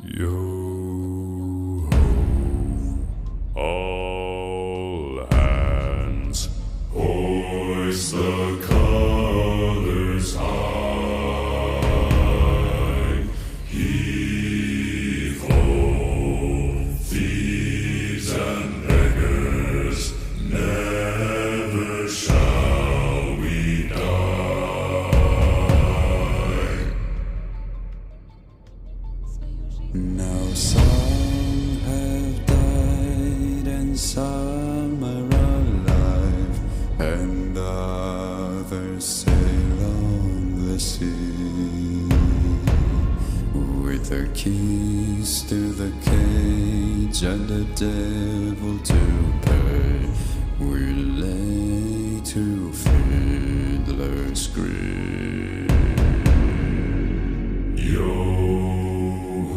Yo ho, all hands, hoist the colors high. Heave ho, thieves and beggars, never shall we die. Now some have died and some are alive, and others sail on the sea. With the keys to the cage and the devil to pay, we lay to fiddler's grave.